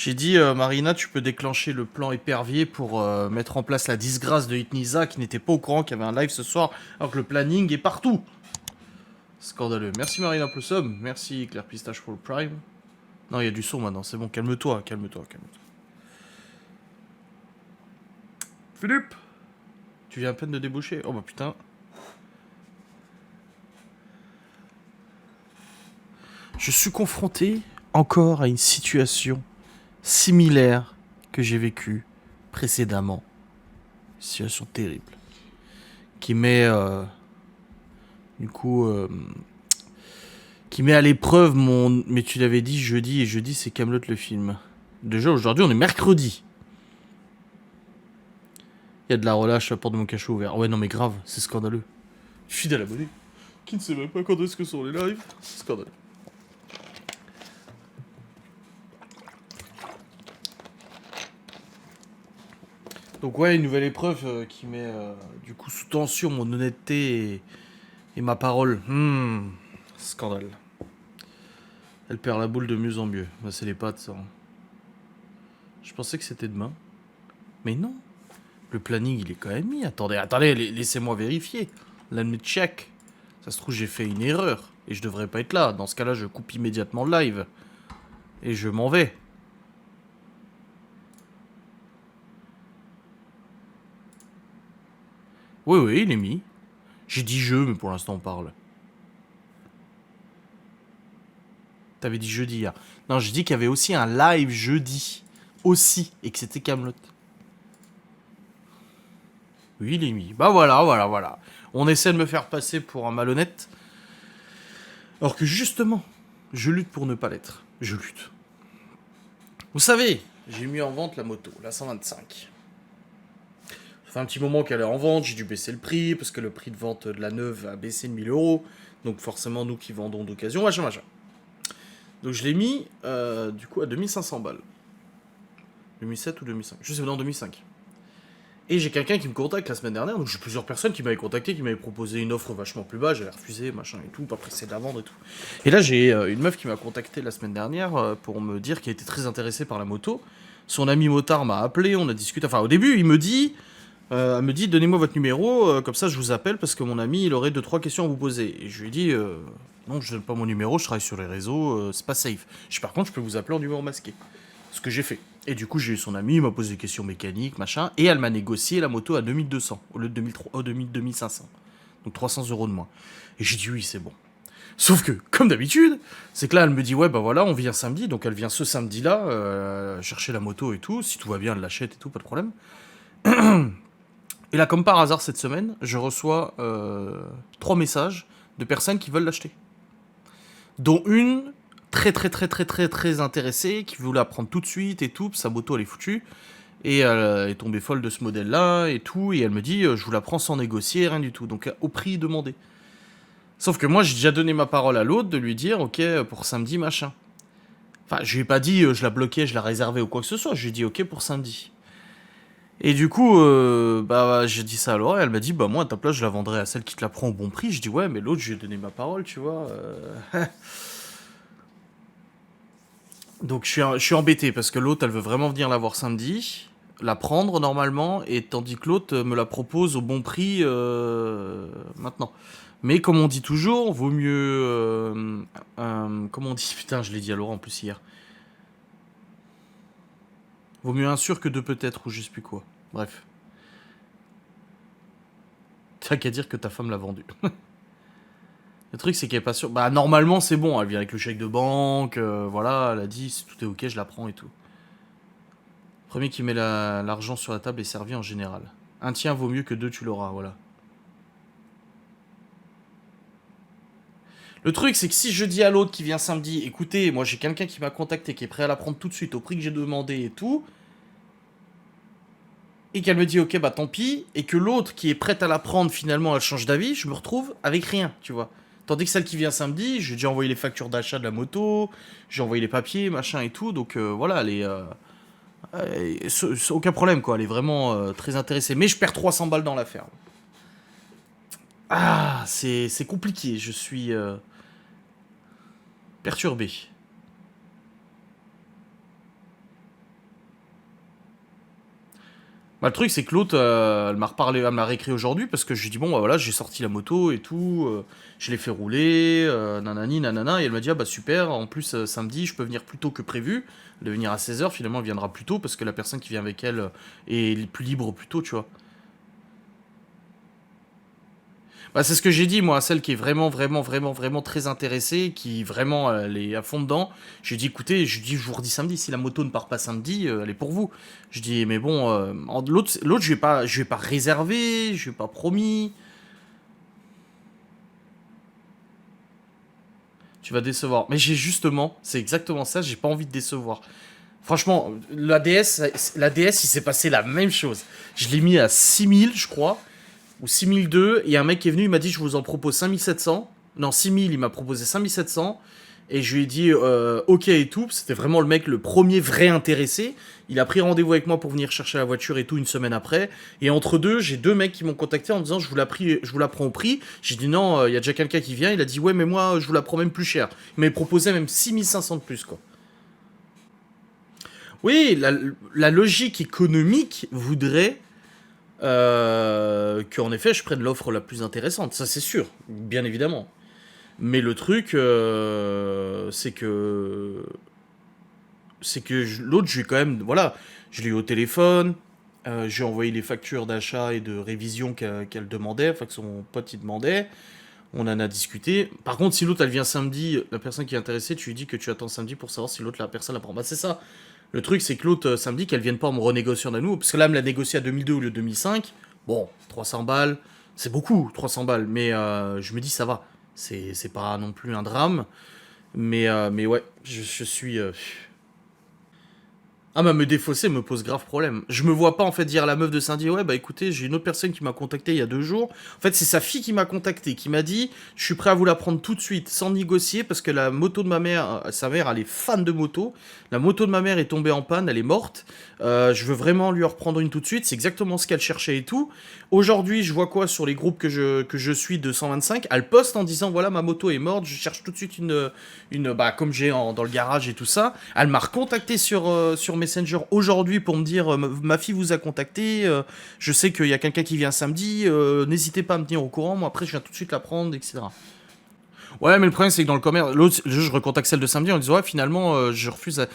J'ai dit, Marina, tu peux déclencher le plan épervier pour mettre en place la disgrâce de Hitniza qui n'était pas au courant qu'il y avait un live ce soir, alors que le planning est partout. Scandaleux. Merci Marina Possum, merci Claire Pistache pour le Prime. Non, il y a du son maintenant, c'est bon, calme-toi, calme-toi, calme-toi. Philippe, tu viens à peine de déboucher. Oh bah putain. Je suis confronté encore à une situation similaire que j'ai vécue précédemment. Une situation terrible. Qui met du coup qui met à l'épreuve mon... Mais tu l'avais dit jeudi, et jeudi c'est Kaamelott le film. Déjà aujourd'hui on est mercredi. Il y a de la relâche à la porte de mon cachot ouvert. Ouais non mais grave, c'est scandaleux. Fidèle abonné, qui ne sait même pas quand est-ce que sont les lives. C'est scandaleux. Donc ouais, une nouvelle épreuve qui met du coup sous tension mon honnêteté et ma parole. Scandale. Elle perd la boule de mieux en mieux. Bah, c'est les pattes ça. Je pensais que c'était demain. Mais non. Le planning, il est quand même mis. Attendez, laissez-moi vérifier. Let me check. Ça se trouve, j'ai fait une erreur. Et je devrais pas être là. Dans ce cas-là, je coupe immédiatement le live. Et je m'en vais. Oui, il est mis. J'ai dit je, mais pour l'instant, on parle. T'avais dit jeudi hier. Non, j'ai dit qu'il y avait aussi un live jeudi. Aussi. Et que c'était Kaamelott. Oui, il est mis. Bah voilà. On essaie de me faire passer pour un malhonnête. Alors que justement, je lutte pour ne pas l'être. Je lutte. Vous savez, j'ai mis en vente la moto, la 125. Ça fait un petit moment qu'elle est en vente, j'ai dû baisser le prix, parce que le prix de vente de la neuve a baissé de 1000 euros. Donc forcément, nous qui vendons d'occasion, machin. Donc je l'ai mis, du coup, à 2500 balles. 2007 ou 2005. Je sais pas, non, 2005. Et j'ai quelqu'un qui me contacte la semaine dernière, donc j'ai plusieurs personnes qui m'avaient contacté, qui m'avaient proposé une offre vachement plus bas, j'avais refusé, machin et tout, pas pressé de la vendre et tout. Et là j'ai une meuf qui m'a contacté la semaine dernière pour me dire qu'elle était très intéressée par la moto. Son ami motard m'a appelé, on a discuté, enfin au début elle me dit donnez-moi votre numéro, comme ça je vous appelle parce que mon ami il aurait 2-3 questions à vous poser. Et je lui ai dit non je donne pas mon numéro, je travaille sur les réseaux, c'est pas safe. Par contre je peux vous appeler en numéro masqué. Ce que j'ai fait. Et du coup, j'ai eu son ami, il m'a posé des questions mécaniques, machin, et elle m'a négocié la moto à 2200 au lieu de 2500. Donc 300 euros de moins. Et j'ai dit oui, c'est bon. Sauf que, comme d'habitude, c'est que là, elle me dit ouais, bah voilà, on vient samedi, donc elle vient ce samedi-là, chercher la moto et tout, si tout va bien, elle l'achète et tout, pas de problème. Et là, comme par hasard, cette semaine, je reçois 3 messages de personnes qui veulent l'acheter. Dont une très intéressée, qui voulait la prendre tout de suite et tout, sa moto elle est foutue. Et elle est tombée folle de ce modèle-là et tout, et elle me dit je vous la prends sans négocier, rien du tout, donc au prix demandé. Sauf que moi j'ai déjà donné ma parole à l'autre de lui dire ok pour samedi machin. Enfin je lui ai pas dit je la bloquais, je la réservais ou quoi que ce soit, je lui ai dit ok pour samedi. Et du coup bah j'ai dit ça à Laura, et elle m'a dit bah moi à ta place je la vendrais à celle qui te la prend au bon prix. Je dis ouais mais l'autre je lui ai donné ma parole tu vois. Donc je suis embêté parce que l'autre elle veut vraiment venir la voir samedi, la prendre normalement, et tandis que l'autre me la propose au bon prix maintenant. Mais comme on dit toujours, vaut mieux... comment on dit? Putain, je l'ai dit à Laurent en plus hier. Vaut mieux un sûr que deux peut-être, ou je sais plus quoi. Bref. T'as qu'à dire que ta femme l'a vendu. Le truc c'est qu'elle est pas sûre. Bah normalement c'est bon, elle vient avec le chèque de banque, voilà, elle a dit si tout est ok je la prends et tout. Premier qui met l'argent sur la table est servi en général. Un tien vaut mieux que deux, tu l'auras, voilà. Le truc, c'est que si je dis à l'autre qui vient samedi, écoutez, moi j'ai quelqu'un qui m'a contacté, qui est prêt à la prendre tout de suite au prix que j'ai demandé et tout, et qu'elle me dit ok, bah tant pis, et que l'autre qui est prête à la prendre finalement elle change d'avis, je me retrouve avec rien, tu vois. Tandis que celle qui vient samedi, j'ai déjà envoyé les factures d'achat de la moto, j'ai envoyé les papiers, machin et tout, donc voilà, elle est. Aucun problème quoi, elle est vraiment très intéressée. Mais je perds 300 balles dans l'affaire. Ah, c'est compliqué, je suis perturbé. Bah, le truc, c'est que l'autre, elle m'a reparlé, elle m'a réécrit aujourd'hui parce que je lui ai dit, bon, bah voilà, j'ai sorti la moto et tout, je l'ai fait rouler, nanani, nanana, et elle m'a dit, ah bah super, en plus, samedi, je peux venir plus tôt que prévu, de venir à 16 h. Finalement, elle viendra plus tôt parce que la personne qui vient avec elle est plus libre plus tôt, tu vois. Bah, c'est ce que j'ai dit, moi, à celle qui est vraiment, vraiment, vraiment, vraiment très intéressée, qui vraiment, elle est à fond dedans. Je lui dis, écoutez, je vous redis samedi, si la moto ne part pas samedi, elle est pour vous. Je dis, mais bon, l'autre, je vais pas réservé, je vais pas promis. Tu vas décevoir. Mais j'ai justement, c'est exactement ça, j'ai pas envie de décevoir. Franchement, la DS, il s'est passé la même chose. Je l'ai mis à 6000, je crois, ou 6002, et un mec est venu, il m'a dit, je vous en propose 5700. Non, 6000, il m'a proposé 5700. Et je lui ai dit, ok et tout. C'était vraiment le mec, le premier vrai intéressé. Il a pris rendez-vous avec moi pour venir chercher la voiture et tout une semaine après. Et entre deux, j'ai deux mecs qui m'ont contacté en me disant, je vous la prends au prix. J'ai dit non, il y a déjà quelqu'un qui vient. Il a dit, ouais, mais moi, je vous la prends même plus cher. Il m'avait proposé même 6500 de plus, quoi. Oui, la logique économique voudrait qu'en effet, je prenne l'offre la plus intéressante. Ça, c'est sûr, bien évidemment. Mais le truc, c'est que l'autre, je lui ai quand même, voilà, je l'ai eu au téléphone, j'ai envoyé les factures d'achat et de révision qu'elle demandait, enfin que son pote il demandait, on en a discuté. Par contre, si l'autre elle vient samedi, la personne qui est intéressée, tu lui dis que tu attends samedi pour savoir si l'autre la personne la prend. Bah c'est ça. Le truc, c'est que l'autre samedi, qu'elle vienne pas en me renégociant à nous, parce que là, elle me l'a négocié à 2002 au lieu de 2005. Bon, 300 balles, c'est beaucoup, 300 balles, mais je me dis ça va. C'est pas non plus un drame. Mais ouais, je suis. Ah bah me défausser me pose grave problème. Je me vois pas en fait dire à la meuf de Cindy, ouais bah écoutez, j'ai une autre personne qui m'a contacté il y a 2 jours. En fait c'est sa fille qui m'a contacté, qui m'a dit je suis prêt à vous la prendre tout de suite sans négocier parce que la moto de ma mère, sa mère elle est fan de moto, la moto de ma mère est tombée en panne, elle est morte. Je veux vraiment lui en reprendre une tout de suite, c'est exactement ce qu'elle cherchait et tout. Aujourd'hui je vois quoi sur les groupes que je suis de 125, elle poste en disant voilà ma moto est morte, je cherche tout de suite une bah comme j'ai dans le garage et tout ça. Elle m'a recontacté sur Messenger aujourd'hui pour me dire ma fille vous a contacté, je sais qu'il y a quelqu'un qui vient samedi, n'hésitez pas à me tenir au courant, moi après je viens tout de suite la prendre, etc. Ouais, mais le problème c'est que dans le commerce, l'autre, je recontacte celle de samedi en disant ouais finalement je refuse.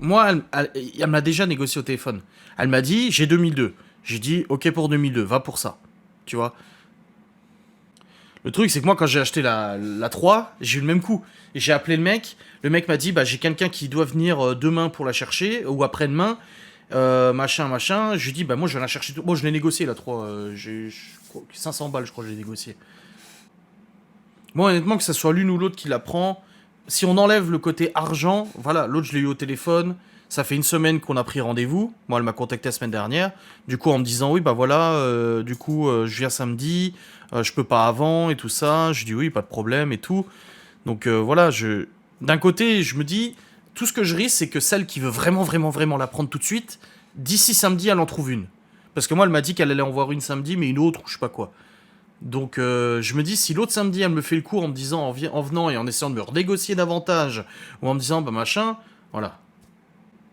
Moi elle m'a déjà négocié au téléphone. Elle m'a dit j'ai 2002. J'ai dit ok pour 2002, va pour ça. Tu vois. Le truc, c'est que moi, quand j'ai acheté la 3, j'ai eu le même coup. Et j'ai appelé le mec. Le mec m'a dit bah, j'ai quelqu'un qui doit venir demain pour la chercher, ou après-demain, machin, machin. Je lui ai dit bah, moi, je vais la chercher. Moi, je l'ai négocié, la 3. 500 balles, je crois, que j'ai négocié. Moi, honnêtement, que ce soit l'une ou l'autre qui la prend, si on enlève le côté argent, voilà, l'autre, je l'ai eu au téléphone. Ça fait une semaine qu'on a pris rendez-vous. Moi, elle m'a contacté la semaine dernière. Du coup, en me disant, oui, bah voilà, du coup, je viens samedi, je peux pas avant et tout ça. Je dis, oui, pas de problème et tout. Donc voilà, d'un côté, je me dis, tout ce que je risque, c'est que celle qui veut vraiment, vraiment, vraiment la prendre tout de suite, d'ici samedi, elle en trouve une. Parce que moi, elle m'a dit qu'elle allait en voir une samedi, mais une autre, ou je sais pas quoi. Donc je me dis, si l'autre samedi, elle me fait le coup en me disant, en venant et en essayant de me renégocier davantage, ou en me disant, bah machin, voilà.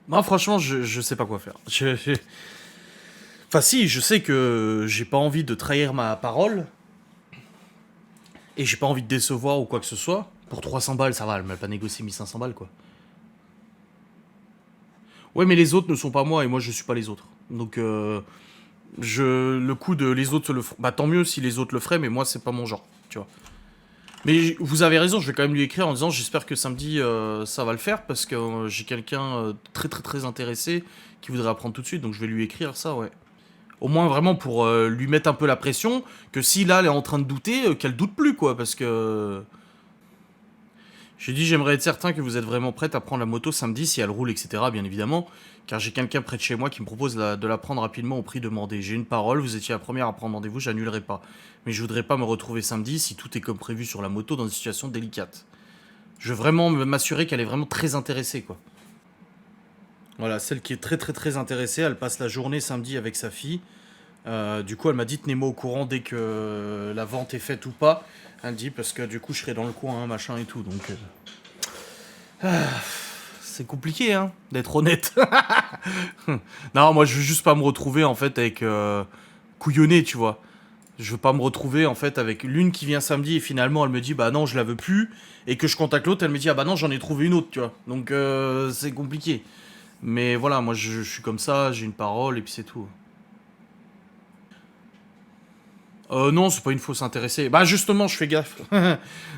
Moi, franchement, je sais pas quoi faire. Enfin, si, je sais que j'ai pas envie de trahir ma parole, et j'ai pas envie de décevoir ou quoi que ce soit. Pour 300 balles, ça va, elle m'a pas négocié 1500 balles, quoi. Ouais, mais les autres ne sont pas moi, et moi, je suis pas les autres. Donc, le coup de les autres se le font. Bah, tant mieux si les autres le feraient, mais moi, c'est pas mon genre, tu vois. Mais vous avez raison, je vais quand même lui écrire en disant j'espère que samedi ça va le faire parce que j'ai quelqu'un très très très intéressé qui voudrait apprendre tout de suite, donc je vais lui écrire ça, ouais. Au moins vraiment pour lui mettre un peu la pression, que si là elle est en train de douter, qu'elle doute plus quoi, parce que j'ai dit j'aimerais être certain que vous êtes vraiment prête à prendre la moto samedi si elle roule, etc. Bien évidemment, car j'ai quelqu'un près de chez moi qui me propose de la prendre rapidement au prix demandé. J'ai une parole, vous étiez la première à prendre rendez-vous, j'annulerai pas. Mais je voudrais pas me retrouver samedi si tout est comme prévu sur la moto dans une situation délicate. Je veux vraiment m'assurer qu'elle est vraiment très intéressée, quoi. Voilà, celle qui est très très très intéressée, elle passe la journée samedi avec sa fille. Du coup, elle m'a dit tenez-moi au courant dès que la vente est faite ou pas. Elle dit parce que du coup, je serai dans le coin, hein, machin et tout. Donc, c'est compliqué, hein, d'être honnête. Non, moi, je veux juste pas me retrouver, en fait, avec couillonné, tu vois. Je veux pas me retrouver, en fait, avec l'une qui vient samedi et finalement, elle me dit, bah non, je la veux plus. Et que je contacte l'autre, elle me dit, ah bah non, j'en ai trouvé une autre, tu vois. Donc, c'est compliqué. Mais voilà, moi, je suis comme ça, j'ai une parole et puis c'est tout. Non, c'est pas une fausse intéressée. Bah justement, je fais gaffe.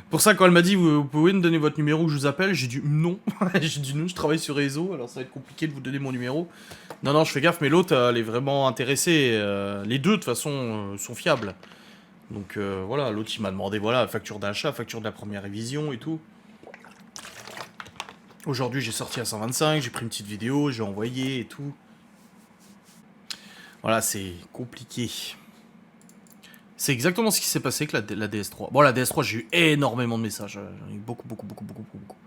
Pour ça, quand elle m'a dit, vous pouvez me donner votre numéro, je vous appelle, j'ai dit non. J'ai dit non, je travaille sur réseau, alors ça va être compliqué de vous donner mon numéro. Non, non, je fais gaffe, mais l'autre, elle est vraiment intéressée. Les deux, de toute façon, sont fiables. Donc voilà, l'autre, il m'a demandé, voilà, facture d'achat, facture de la première révision et tout. Aujourd'hui, j'ai sorti à 125, j'ai pris une petite vidéo, j'ai envoyé et tout. Voilà, c'est compliqué. C'est exactement ce qui s'est passé avec la DS3. Bon, la DS3, j'ai eu énormément de messages. J'en ai eu beaucoup, beaucoup, beaucoup, beaucoup, beaucoup.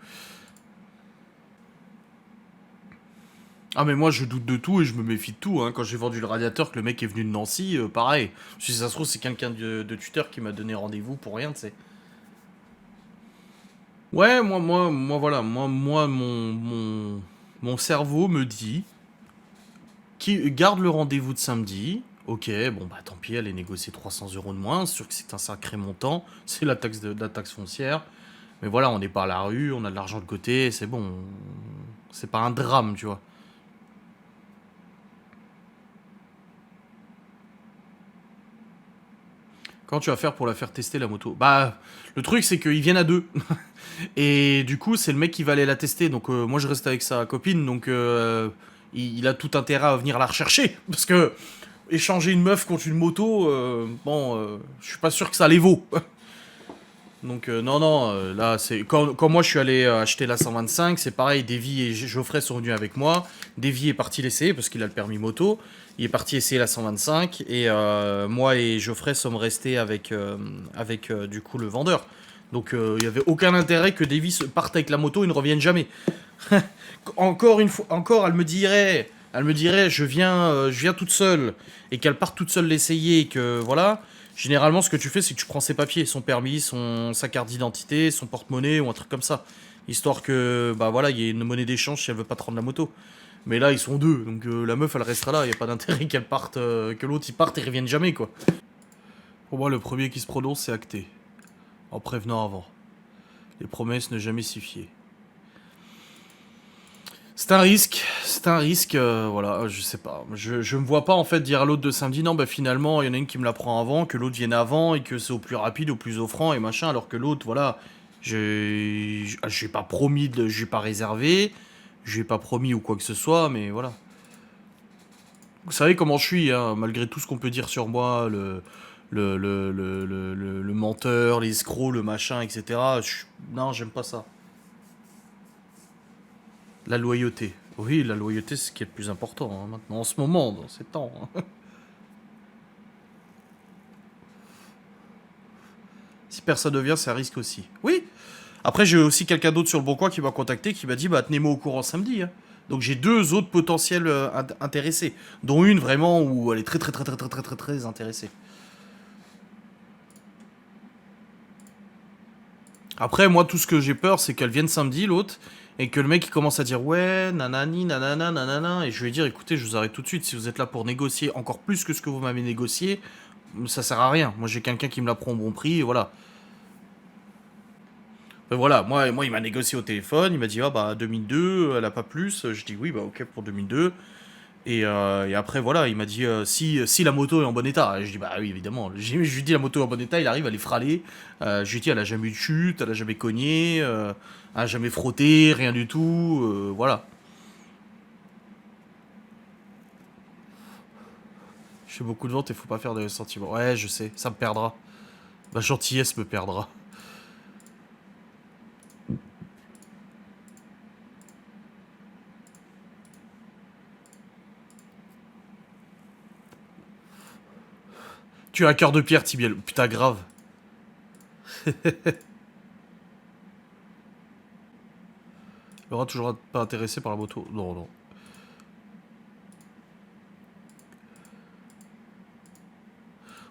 Ah, mais moi, je doute de tout et je me méfie de tout. Hein. Quand j'ai vendu le radiateur, que le mec est venu de Nancy, pareil. Si ça se trouve, c'est quelqu'un de tuteur qui m'a donné rendez-vous pour rien, tu sais. Ouais, voilà. Mon cerveau me dit qui garde le rendez-vous de samedi. Ok, bon, bah tant pis, elle est négociée 300 € de moins. C'est sûr que c'est un sacré montant. C'est la taxe foncière. Mais voilà, on n'est pas à la rue, on a de l'argent de côté, c'est bon. C'est pas un drame, tu vois. Quand tu vas faire pour la faire tester la moto? Bah, le truc c'est qu'ils viennent à deux. Et du coup, c'est le mec qui va aller la tester. Donc moi je reste avec sa copine, donc il a tout intérêt à venir la rechercher. Parce que échanger une meuf contre une moto, bon, je suis pas sûr que ça les vaut. Donc non, non, là c'est... Quand moi je suis allé acheter la 125, c'est pareil, Davy et Geoffrey sont venus avec moi. Davy est parti l'essayer parce qu'il a le permis moto. Il est parti essayer la 125 et moi et Geoffrey sommes restés avec du coup le vendeur. Donc il y avait aucun intérêt que Davy parte avec la moto et ne revienne jamais. Encore une fois, encore elle me dirait je viens toute seule et qu'elle parte toute seule l'essayer et que voilà. Généralement, ce que tu fais, c'est que tu prends ses papiers, son permis, sa carte d'identité, son porte-monnaie ou un truc comme ça. Histoire que, bah voilà, il y ait une monnaie d'échange si elle veut pas te rendre la moto. Mais là, ils sont deux, donc la meuf, elle restera là. Il y a pas d'intérêt qu'elle parte, que l'autre, il parte et revienne jamais, quoi. Pour moi, le premier qui se prononce, c'est acté. En prévenant avant. Les promesses ne jamais s'y fier. C'est un risque, voilà, je sais pas. Je me vois pas en fait dire à l'autre de samedi, non, bah finalement, il y en a une qui me la prend avant, que l'autre vienne avant, et que c'est au plus rapide, au plus offrant, et machin, alors que l'autre, voilà, j'ai pas promis, j'ai pas réservé, j'ai pas promis ou quoi que ce soit, mais voilà. Vous savez comment je suis, hein, malgré tout ce qu'on peut dire sur moi, le menteur, l'escroc, le machin, etc. Non, j'aime pas ça. La loyauté. Oui, la loyauté, c'est ce qui est le plus important hein, maintenant, en ce moment, dans ces temps. Hein. Si personne ne vient, c'est un risque aussi. Oui. Après, j'ai aussi quelqu'un d'autre sur le bon coin qui m'a contacté, qui m'a dit, bah tenez-moi au courant samedi. Hein. Donc j'ai deux autres potentiels intéressés, dont une vraiment où elle est très très très très très très très très intéressée. Après, moi, tout ce que j'ai peur, c'est qu'elle vienne samedi, l'autre, et que le mec il commence à dire ouais, nanani, nanana, nanana, et je vais dire écoutez, je vous arrête tout de suite, si vous êtes là pour négocier encore plus que ce que vous m'avez négocié, ça sert à rien. Moi, j'ai quelqu'un qui me la prend au bon prix, et voilà. Voilà, moi, il m'a négocié au téléphone, il m'a dit ah bah 2002, elle a pas plus, je dis oui, bah ok pour 2002. Et après, voilà, il m'a dit si la moto est en bon état. Et je dis bah oui, évidemment. Je lui dis la moto est en bon état, il arrive, elle est fralée. Je lui dis elle a jamais eu de chute, elle a jamais cogné, elle a jamais frotté, rien du tout. Voilà. Je fais beaucoup de ventes et faut pas faire de sentiments. Ouais, je sais, ça me perdra. Ma gentillesse me perdra. Tu as un cœur de pierre, Tibiel. Putain, grave. Laura, toujours pas intéressé par la moto. Non, non.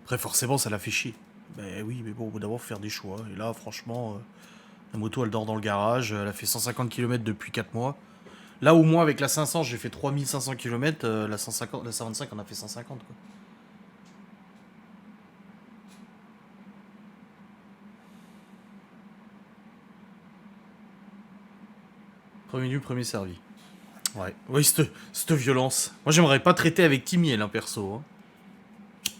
Après, forcément, ça l'a fait chier. Ben oui, mais bon, au bout d'abord, faut faire des choix. Et là, franchement, la moto, elle dort dans le garage. Elle a fait 150 km depuis 4 mois. Là, au moins, avec la 500, j'ai fait 3500 km. La 150, la 125, on a fait 150, quoi. Premier nu, premier servi. Ouais. Oui, cette violence. Moi, j'aimerais pas traiter avec Timiel, hein, perso. Hein. De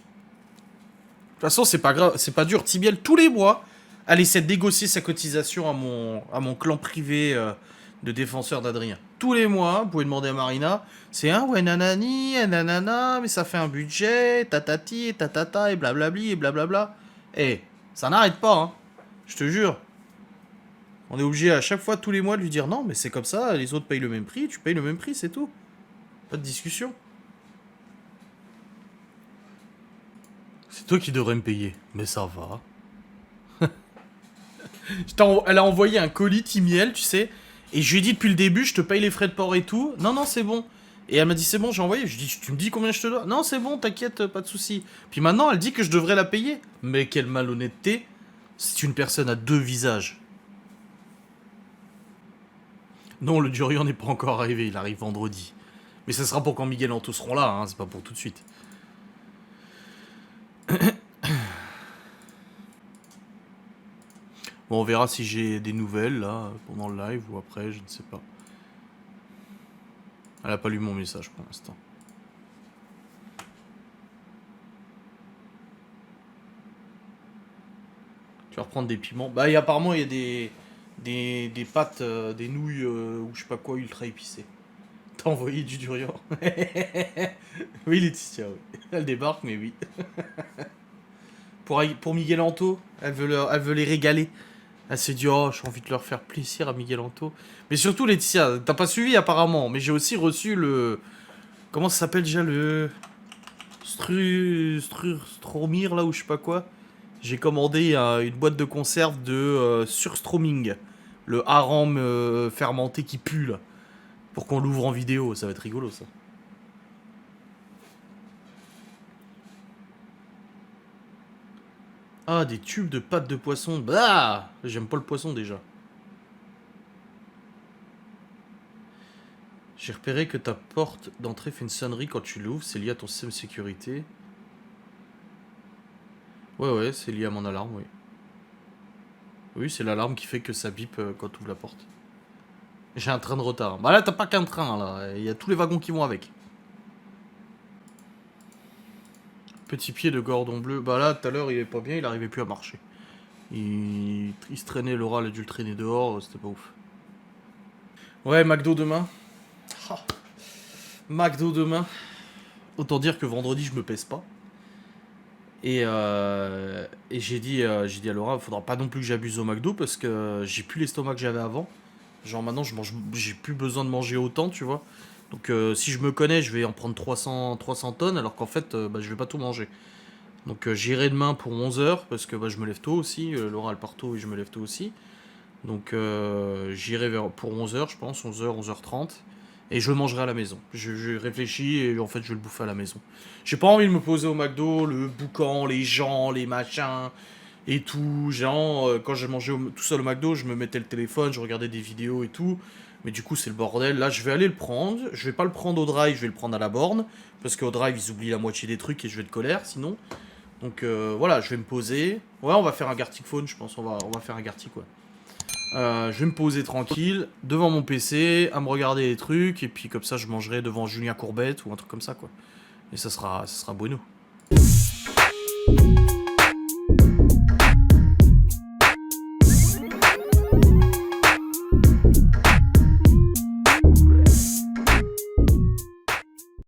toute façon, c'est pas grave, c'est pas dur. Timiel, tous les mois, elle essaie de négocier sa cotisation à mon clan privé de défenseur d'Adrien. Tous les mois, vous pouvez demander à Marina, c'est un ouais nanani, nanana, mais ça fait un budget, tatati, tatata, et blablabli, et blablabla. Eh, ça n'arrête pas, hein. Je te jure. On est obligé à chaque fois, tous les mois, de lui dire non, mais c'est comme ça, les autres payent le même prix, tu payes le même prix, c'est tout. Pas de discussion. C'est toi qui devrais me payer. Mais ça va. Elle a envoyé un colis Timiel, tu sais. Et je lui ai dit depuis le début, je te paye les frais de port et tout. Non, non, c'est bon. Et elle m'a dit, c'est bon, j'ai envoyé. Je lui ai dit, tu me dis combien je te dois? Non, c'est bon, t'inquiète, pas de soucis. Puis maintenant, elle dit que je devrais la payer. Mais quelle malhonnêteté. C'est une personne à deux visages. Non, le Durian n'est pas encore arrivé, il arrive vendredi. Mais ça sera pour quand Miguel Anto seront là, hein, c'est pas pour tout de suite. Bon, on verra si j'ai des nouvelles, là, pendant le live ou après, je ne sais pas. Elle a pas lu mon message pour l'instant. Tu vas reprendre des piments. Bah, apparemment, il y a des pâtes, des nouilles, ou je sais pas quoi, ultra épicées. T'as envoyé du durian. Oui, Laetitia, oui. Elle débarque, mais oui. Pour Miguel Anto, elle veut les régaler. Elle s'est dit, oh, j'ai envie de leur faire plaisir à Miguel Anto. Mais surtout, Laetitia, t'as pas suivi apparemment, mais j'ai aussi reçu le... Comment ça s'appelle déjà le... Stromir, là, ou je sais pas quoi. J'ai commandé une boîte de conserve de surstroming. Le hareng fermenté qui pue, là. Pour qu'on l'ouvre en vidéo, ça va être rigolo, ça. Ah, des tubes de pâte de poisson. Bah, j'aime pas le poisson, déjà. J'ai repéré que ta porte d'entrée fait une sonnerie quand tu l'ouvres. C'est lié à ton système de sécurité. Ouais, ouais, c'est lié à mon alarme, oui. Oui, c'est l'alarme qui fait que ça bip quand tu ouvres la porte. J'ai un train de retard. Bah là, t'as pas qu'un train, là. Il y a tous les wagons qui vont avec. Petit pied de Gordon Bleu. Bah là, tout à l'heure, il est pas bien, il arrivait plus à marcher. Il se traînait, Laura, elle a dû le traîner dehors, c'était pas ouf. Ouais, McDo demain. Ah, McDo demain. Autant dire que vendredi, je me pèse pas. Et j'ai dit à Laura, faudra pas non plus que j'abuse au McDo parce que j'ai plus l'estomac que j'avais avant. Genre maintenant, j'ai plus besoin de manger autant, tu vois. Donc si je me connais, je vais en prendre 300 tonnes alors qu'en fait, bah, je vais pas tout manger. Donc j'irai demain pour 11 h parce que bah, je me lève tôt aussi. Laura elle part tôt et je me lève tôt aussi. Donc j'irai pour 11 h, je pense, 11 h, 11 h 30. Et je le mangerai à la maison. Je réfléchis et en fait je vais le bouffer à la maison. J'ai pas envie de me poser au McDo, le boucan, les gens, les machins et tout. Genre, quand j'ai mangé tout seul au McDo, je me mettais le téléphone, je regardais des vidéos et tout. Mais du coup c'est le bordel. Là je vais aller le prendre. Je vais pas le prendre au drive, je vais le prendre à la borne. Parce qu'au drive ils oublient la moitié des trucs et je vais de colère sinon. Donc voilà, je vais me poser. Ouais, on va faire un Gartic Phone, je pense. On va faire un Gartic, ouais. Je vais me poser tranquille devant mon PC, à me regarder les trucs, et puis comme ça je mangerai devant Julien Courbette ou un truc comme ça, quoi. Et ça sera bueno.